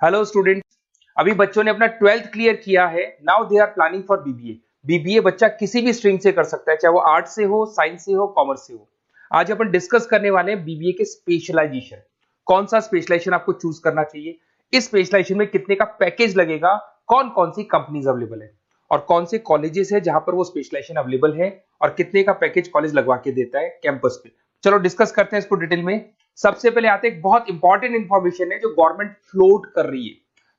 Hello student. अभी बच्चों ने अपना 12th क्लियर किया है। Now they are planning for BBA. BBA बच्चा किसी भी स्ट्रीम से कर सकता है, चाहे वो आर्ट्स से हो, साइंस से हो, कॉमर्स से हो। आज अपन डिस्कस करने वाले हैं बीबीए के स्पेशलाइजेशन। कौन सा स्पेशलाइजेशन आपको चूज करना चाहिए, इस स्पेशलाइजेशन में कितने का पैकेज लगेगा, कौन कौन सी कंपनीज अवेलेबल है और कौन से कॉलेजेस है जहां पर वो स्पेशलाइजेशन अवेलेबल है और कितने का पैकेज कॉलेज लगवा के देता है कैंपस पे। चलो डिस्कस करते हैं इसको डिटेल में। सबसे पहले आते हैं, एक बहुत इंपॉर्टेंट इंफॉर्मेशन है जो गवर्नमेंट फ्लोट कर रही है,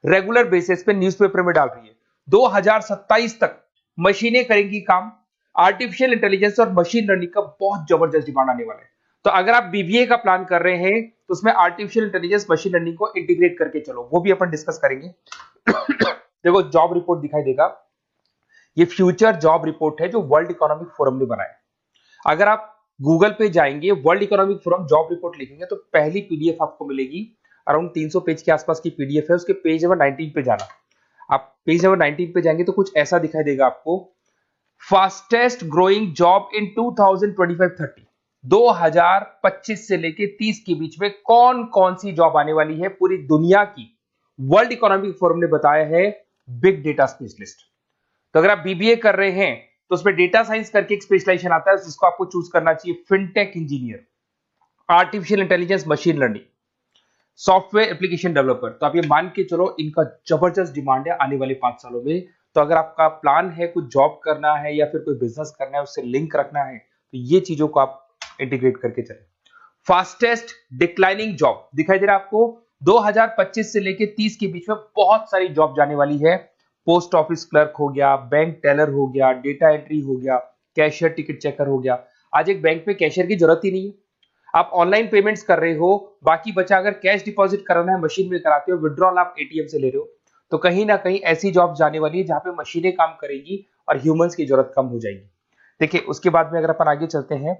रेगुलर बेसिस पे न्यूज़पेपर में डाल रही है। 2027 तक मशीनें करेंगी काम। आर्टिफिशियल इंटेलिजेंस और मशीन लर्निंग का बहुत जबरदस्त डिमांड आने वाला है। तो अगर आप बीबीए का प्लान कर रहे हैं तो उसमें आर्टिफिशियल इंटेलिजेंस, मशीन लर्निंग को इंटीग्रेट करके चलो, वो भी अपन डिस्कस करेंगे। देखो जॉब रिपोर्ट दिखाई देगा, ये फ्यूचर जॉब रिपोर्ट है जो वर्ल्ड इकोनॉमिक फोरम ने बनाया। अगर आप गूगल पे जाएंगे, world economic forum job report लिखेंगे तो पहली पीडीएफ आपको मिलेगी। अराउंड 300 पेज के आसपास की पीडीएफ है। उसके पेज नंबर 19 पे जाना। आप पेज नंबर 19 पे जाएंगे तो कुछ ऐसा दिखाई देगा आपको। फास्टेस्ट ग्रोइंग जॉब इन 2025-30, 2025 से लेके 30 के बीच में कौन कौन सी जॉब आने वाली है पूरी दुनिया की, वर्ल्ड इकोनॉमिक फोरम ने बताया है। Big data specialist. तो अगर आप बीबीए कर रहे हैं तो उसमें डेटा साइंस करके एक स्पेशलाइजेशन आता है, जिसको आपको चूज करना चाहिए। Fintech engineer, artificial intelligence, machine learning, software application developer. तो आप ये मान के चलो इनका जबरदस्त डिमांड है आने वाले 5 सालों में। तो अगर आपका प्लान है कुछ जॉब करना है या फिर कोई बिजनेस करना है, उससे लिंक रखना है, तो ये चीजों को आप इंटीग्रेट करके चले। फास्टेस्ट डिक्लाइनिंग जॉब दिखाई दे रहा है आपको। 2025 से लेके 30 के बीच में बहुत सारी जॉब जाने वाली है। पोस्ट ऑफिस क्लर्क हो गया, बैंक टेलर हो गया, डेटा एंट्री हो गया, कैशियर टिकट चेकर हो गया। आज एक बैंक में कैशियर की जरूरत ही नहीं है। आप ऑनलाइन पेमेंट्स कर रहे हो, बाकी बचा अगर कैश डिपॉजिट कराना है मशीन में कराते हो, विड्रॉल आप एटीएम से ले रहे हो। तो कहीं ना कहीं ऐसी जॉब जाने वाली है जहां पे मशीनें काम करेंगी और ह्यूमंस की जरूरत कम हो जाएगी। देखिए उसके बाद में अगर अपन आगे चलते हैं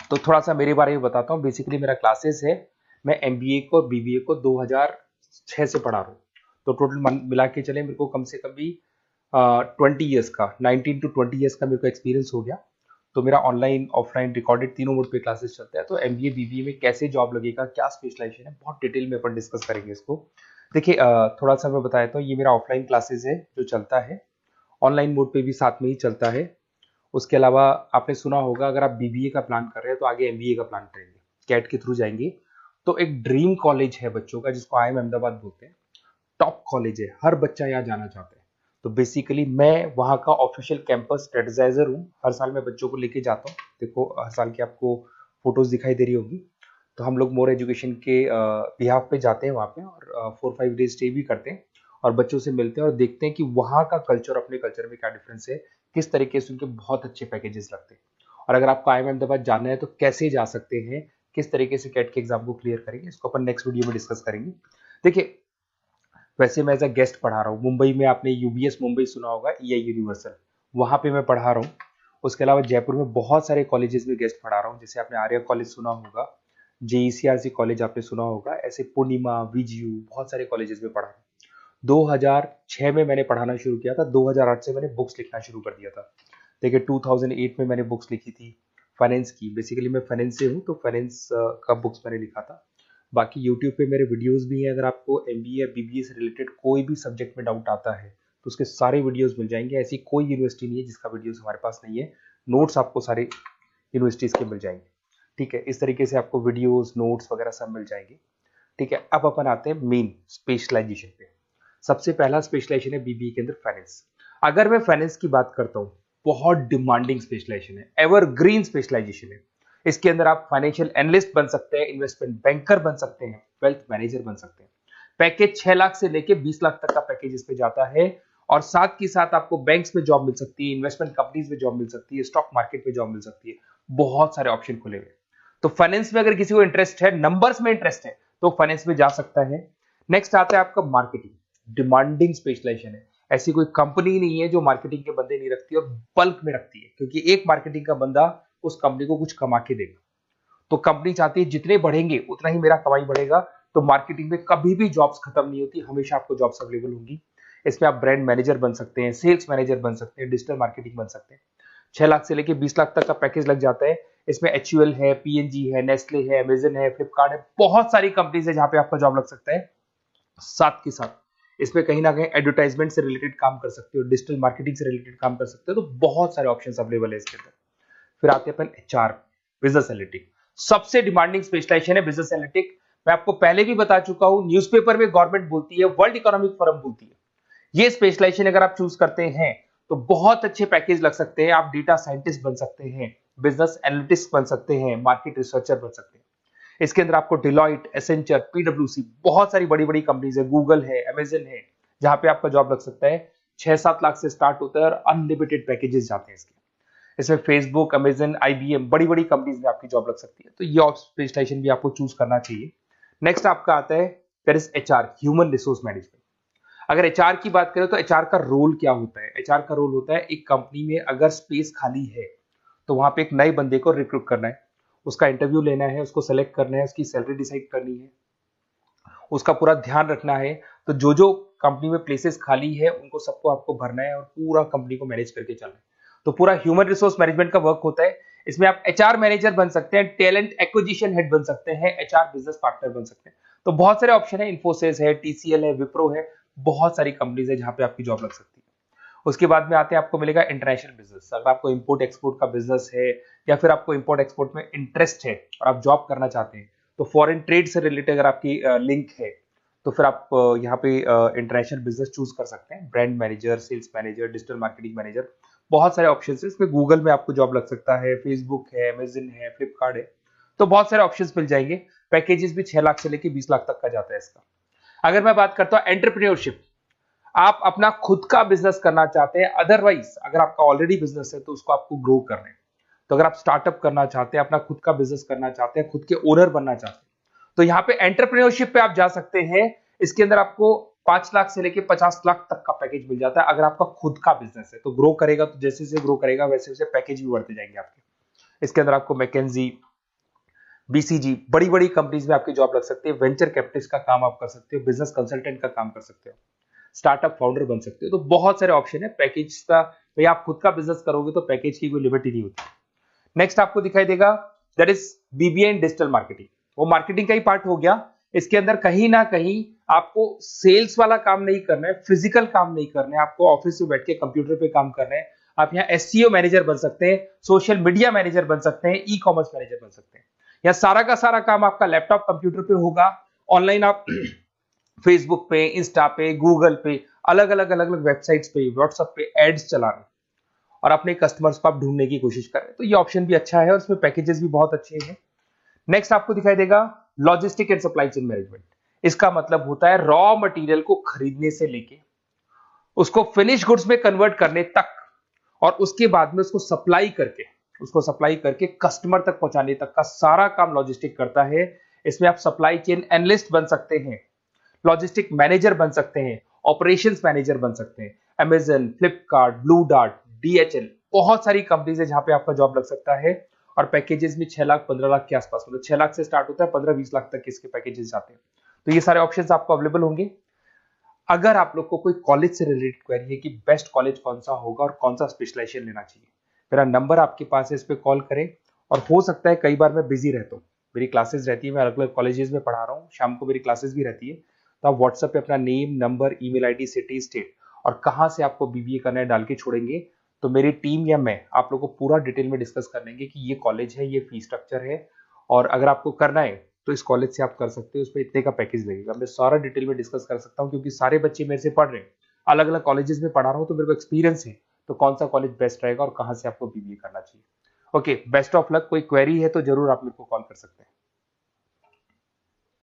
तो थोड़ा सा मेरे बारे में बताता हूँ। बेसिकली मेरा क्लासेस है, मैं एमबीए को और बीबीए को 2006 से पढ़ा रहा हूँ। तो टोटल मिला के चले मेरे को कम से कम भी 20 ईयर्स का, 19 to 20 ईयर्स का मेरे को एक्सपीरियंस हो गया। तो मेरा ऑनलाइन ऑफलाइन रिकॉर्डेड तीनों मोड पे क्लासेस चलते हैं। तो एमबीए बीबीए में कैसे जॉब लगेगा, क्या स्पेशलाइजेशन है, बहुत डिटेल में अपन डिस्कस करेंगे इसको। देखिए थोड़ा सा मैं बताया, तो ये मेरा ऑफलाइन क्लासेस है जो चलता है, ऑनलाइन मोड पे भी साथ में ही चलता है। उसके अलावा आपने सुना होगा, अगर आप बीबीए का प्लान कर रहे हैं तो आगे एमबीए का प्लान करेंगे, कैट के थ्रू जाएंगे। तो एक ड्रीम कॉलेज है बच्चों का जिसको आईएम अहमदाबाद बोलते हैं। टॉप कॉलेज है, हर बच्चा यहाँ जाना चाहता है। तो बेसिकली मैं वहाँ का ऑफिशियल कैंपस स्ट्रेटेजाइजर हूँ। हर साल मैं बच्चों को लेके जाता हूँ। देखो हर साल की आपको फोटोज दिखाई दे रही होगी। तो हम लोग मोर एजुकेशन के बिहाफ पे जाते हैं वहाँ पे और 4-5 डेज स्टे भी करते हैं और बच्चों से मिलते हैं और देखते हैं कि वहाँ का कल्चर अपने कल्चर में क्या डिफरेंस है, किस तरीके से उनके बहुत अच्छे पैकेजेस लगते हैं। और अगर आपको आईएम अहमदाबाद जाना है तो कैसे जा सकते हैं, किस तरीके से कैट के एग्जाम को क्लियर करेंगे, इसको अपन नेक्स्ट वीडियो में डिस्कस करेंगे। देखिए वैसे मैं एज अ गेस्ट पढ़ा रहा हूँ मुंबई में। आपने यूबीएस मुंबई सुना होगा, ईआई यूनिवर्सल, वहाँ पे मैं पढ़ा रहा हूँ। उसके अलावा जयपुर में बहुत सारे कॉलेजेस में गेस्ट पढ़ा रहा हूँ। जैसे आपने आर्या कॉलेज सुना होगा, जेईसीआरसी कॉलेज आपने सुना होगा, ऐसे पूर्णिमा, वीजीयू, बहुत सारे कॉलेजेस में पढ़ा रहा हूँ। 2006 में मैंने पढ़ाना शुरू किया था, 2008 से मैंने बुक्स लिखना शुरू कर दिया था। देखिए 2008 में मैंने बुक्स लिखी थी फाइनेंस की। बेसिकली मैं फाइनेंस से हूँ, तो फाइनेंस का बुक्स मैंने लिखा था। बाकी यूट्यूब पे मेरे वीडियोस भी हैं। अगर आपको एमबीए या बीबीए से रिलेटेड कोई भी सब्जेक्ट में डाउट आता है तो उसके सारे वीडियोस मिल जाएंगे। ऐसी कोई यूनिवर्सिटी नहीं है जिसका वीडियोस हमारे पास नहीं है। नोट्स आपको सारे यूनिवर्सिटीज के मिल जाएंगे। ठीक है, इस तरीके से आपको वीडियोस, नोट्स वगैरह सब मिल जाएंगे। ठीक है, अब अपन आते हैं मेन स्पेशलाइजेशन पे। सबसे पहला स्पेशलाइजेशन है बीबीए के अंदर फाइनेंस। अगर मैं फाइनेंस की बात करता हूँ, बहुत डिमांडिंग स्पेशलाइजेशन है, एवरग्रीन स्पेशलाइजेशन है। इसके अंदर आप फाइनेंशियल एनालिस्ट बन सकते हैं, इन्वेस्टमेंट बैंकर बन सकते हैं, वेल्थ मैनेजर बन सकते हैं। पैकेज 6 लाख से लेके 20 लाख तक का पैकेज इस पे जाता है। और साथ के साथ आपको बैंक्स में जॉब मिल सकती है, इन्वेस्टमेंट कंपनीज में जॉब मिल सकती है, स्टॉक मार्केट में जॉब मिल सकती है। बहुत सारे ऑप्शन खुले हुए। तो फाइनेंस में अगर किसी को इंटरेस्ट है, नंबर्स में इंटरेस्ट है, तो फाइनेंस में जा सकता है। नेक्स्ट आता है आपका मार्केटिंग। डिमांडिंग स्पेशलाइजेशन है। ऐसी कोई कंपनी नहीं है जो मार्केटिंग के बंदे नहीं रखती और बल्क में रखती है, क्योंकि एक मार्केटिंग का बंदा उस कंपनी को कुछ कमा के देगा। तो कंपनी चाहती है जितने बढ़ेंगे उतना ही मेरा कमाई बढ़ेगा। तो मार्केटिंग में कभी भी जॉब्स खत्म नहीं होती, हमेशा आपको जॉब्स अवेलेबल होंगी। इसमें आप ब्रांड मैनेजर बन सकते हैं, सेल्स मैनेजर बन सकते हैं, डिजिटल मार्केटिंग बन सकते हैं। 6 लाख से लेके 20 लाख तक का पैकेज लग जाता है। इसमें एचयूएल है, पीएनजी है, नेस्ले है, अमेजन है, फ्लिपकार्ट है, बहुत सारी कंपनीज है जहां पे आपका जॉब लग सकता है। साथ के साथ इसमें कहीं ना कहीं एडवर्टाइजमेंट से रिलेटेड काम कर सकते हो, डिजिटल मार्केटिंग से रिलेटेड काम कर सकते हो, तो बहुत सारे ऑप्शंस अवेलेबल है इसके अंदर। फिर आते हैं अपन एचआर, बिजनेस एनालिटिक। सबसे डिमांडिंग स्पेशलाइजेशन है बिजनेस एनालिटिक। मैं आपको पहले भी बता चुका हूं, न्यूज़पेपर में गवर्नमेंट बोलती है, वर्ल्ड इकोनॉमिक फोरम बोलती है। ये स्पेशलाइजेशन अगर आप चूज करते हैं तो बहुत अच्छे पैकेज लग सकते हैं। आप डेटा साइंटिस्ट बन सकते हैं, बिजनेस एनालिटिस्ट बन सकते हैं, मार्केट रिसर्चर बन सकते हैं। इसके अंदर आपको डिलॉइट, एसेंचर, पीडब्ल्यूसी, बहुत सारी बड़ी बड़ी कंपनीज है, गूगल है, अमेजन है, जहां पे आपका जॉब लग सकता है। 6-7 लाख से स्टार्ट होता है और अनलिमिटेड पैकेजेस जाते हैं इसके। इसमें फेसबुक, अमेजन, आईबीएम, बड़ी बड़ी कंपनीज में आपकी जॉब लग सकती है, तो ये स्पेशलाइजेशन भी आपको चूज करना चाहिए। नेक्स्ट आपका आता है there is HR, human resource management. अगर एचआर की बात करें तो एचआर का रोल क्या होता है? एचआर का रोल होता है एक कंपनी में अगर स्पेस खाली है तो वहां पे एक नए बंदे को रिक्रूट करना है, उसका इंटरव्यू लेना है, उसको सेलेक्ट करना है, उसकी सैलरी डिसाइड करनी है, उसका पूरा ध्यान रखना है। तो जो जो कंपनी में प्लेसेस खाली है उनको सबको आपको भरना है और पूरा कंपनी को मैनेज करके चलना है। तो पूरा ह्यूमन रिसोर्स मैनेजमेंट का वर्क होता है। इसमें आप एचआर मैनेजर बन सकते हैं, टैलेंट एक्विजिशन हेड बन सकते हैं, एचआर बिजनेस पार्टनर बन सकते हैं। तो बहुत सारे ऑप्शन है, इन्फोसिस है, टीसीएल है, विप्रो है, बहुत सारी कंपनीज है जहां पे आपकी जॉब लग सकती है। उसके बाद में आते हैं, आपको मिलेगा इंटरनेशनल बिजनेस। अगर आपको इंपोर्ट एक्सपोर्ट का बिजनेस है या फिर आपको इंपोर्ट एक्सपोर्ट में इंटरेस्ट है और आप जॉब करना चाहते हैं, तो फॉरेन ट्रेड से रिलेटेड अगर आपकी लिंक है तो फिर आप यहाँ पे इंटरनेशनल बिजनेस चूज कर सकते हैं। Brand manager, sales manager, digital marketing manager, बहुत सारे ऑप्शन है इसमें। गूगल में आपको जॉब लग सकता है, फेसबुक है, अमेजन है, फ्लिपकार्ट है, तो बहुत सारे ऑप्शन मिल जाएंगे। पैकेजेस भी 6 लाख से लेकर 20 लाख तक का जाता है इसका। अगर मैं बात करता हूँ एंटरप्रेन्योरशिप, आप अपना खुद का बिजनेस करना चाहते हैं, अदरवाइज अगर आपका ऑलरेडी बिजनेस है तो उसको आपको ग्रो करना है। तो अगर आप स्टार्टअप करना चाहते हैं, अपना खुद का बिजनेस करना चाहते हैं, खुद के ओनर बनना चाहते हैं, तो यहाँ पे एंटरप्रेन्योरशिप पे आप जा सकते हैं। इसके अंदर आपको 5 लाख से लेके 50 लाख तक का पैकेज मिल जाता है। अगर आपका खुद का बिजनेस है तो ग्रो करेगा, तो जैसे जैसे ग्रो करेगा वैसे वैसे पैकेज भी बढ़ते जाएंगे आपके। इसके अंदर आपको मैकेंजी, बीसीजी, बड़ी बड़ी कंपनीज में आपकी जॉब लग सकती है। वेंचर कैपिटलिस्ट का काम आप कर सकते हो, बिजनेस कंसल्टेंट का काम कर सकते हो, स्टार्टअप फाउंडर बन सकते हो। तो बहुत सारे ऑप्शन है पैकेज का। भाई आप खुद का बिजनेस करोगे तो पैकेज की कोई लिमिट ही नहीं होती। नेक्स्ट आपको दिखाई देगा that is BBA in digital marketing. वो मार्केटिंग का ही पार्ट हो गया। इसके अंदर कहीं ना कहीं आपको सेल्स वाला काम नहीं करना है, फिजिकल काम नहीं करना है, आपको ऑफिस में बैठ के कंप्यूटर पे काम करना है। आप यहाँ एसईओ मैनेजर बन सकते हैं, सोशल मीडिया मैनेजर बन सकते हैं, ई कॉमर्स मैनेजर बन सकते हैं। यह सारा का सारा काम आपका लैपटॉप कंप्यूटर पे होगा। ऑनलाइन आप फेसबुक पे, इंस्टा पे, गूगल पे, अलग अलग वेबसाइट्स पे, व्हाट्सएप पे एड्स चला रहे हैं और अपने कस्टमर्स को आप ढूंढने की कोशिश कर रहे हैं। तो ये ऑप्शन भी अच्छा है और इसमें पैकेजेस भी बहुत अच्छे हैं। नेक्स्ट आपको दिखाई देगा logistic and supply chain management. इसका मतलब होता है रॉ मटेरियल को खरीदने से लेके उसको फिनिश गुड्स में कन्वर्ट करने तक और उसके बाद में उसको सप्लाई करके कस्टमर तक पहुंचाने तक का सारा काम लॉजिस्टिक करता है। इसमें आप सप्लाई चेन एनालिस्ट बन सकते हैं, लॉजिस्टिक मैनेजर बन सकते हैं, ऑपरेशंस मैनेजर बन सकते हैं। Amazon, Flipkart, blue dart, DHL, बहुत सारी कंपनीज है जहां पे आपका जॉब लग सकता है। और पैकेजेस भी 6 लाख 15 लाख के आसपास, मतलब 6 लाख से स्टार्ट होता है, 15-20 लाख तक इसके पैकेजेस जाते हैं। तो ये सारे ऑप्शंस आपको अवेलेबल होंगे। अगर आप लोग को कोई कॉलेज से रिलेटेड क्वेरी है कि बेस्ट कॉलेज कौन सा होगा और कौन सा स्पेशलाइजेशन लेना चाहिए, मेरा नंबर आपके पास है, इस पे कॉल करें। और हो सकता है कई बार मैं बिजी रहता हूँ, मेरी क्लासेस रहती है, मैं अलग अलग कॉलेजेस में पढ़ा रहा हूँ, शाम को मेरी क्लासेस भी रहती है। तो आप व्हाट्सएप पे अपना name, number, email ID, city, state और कहाँ से आपको बीबीए करना है डाल के छोड़ेंगे, तो मेरी टीम या मैं आप लोग को पूरा डिटेल में डिस्कस कर लेंगे कि ये कॉलेज है, ये फीस स्ट्रक्चर है, और अगर आपको करना है तो इस कॉलेज से आप कर सकते हो, उस पर इतने का पैकेज लगेगा। मैं सारा डिटेल में डिस्कस कर सकता हूँ क्योंकि सारे बच्चे मेरे से पढ़ रहे हैं, अलग अलग कॉलेजेस में पढ़ा रहा हूँ, तो मेरे को एक्सपीरियंस है तो कौन सा कॉलेज बेस्ट रहेगा और कहाँ से आपको बीबीए करना चाहिए। Okay, best of luck. कोई क्वेरी है तो जरूर आप मेरे को कॉल कर सकते हैं।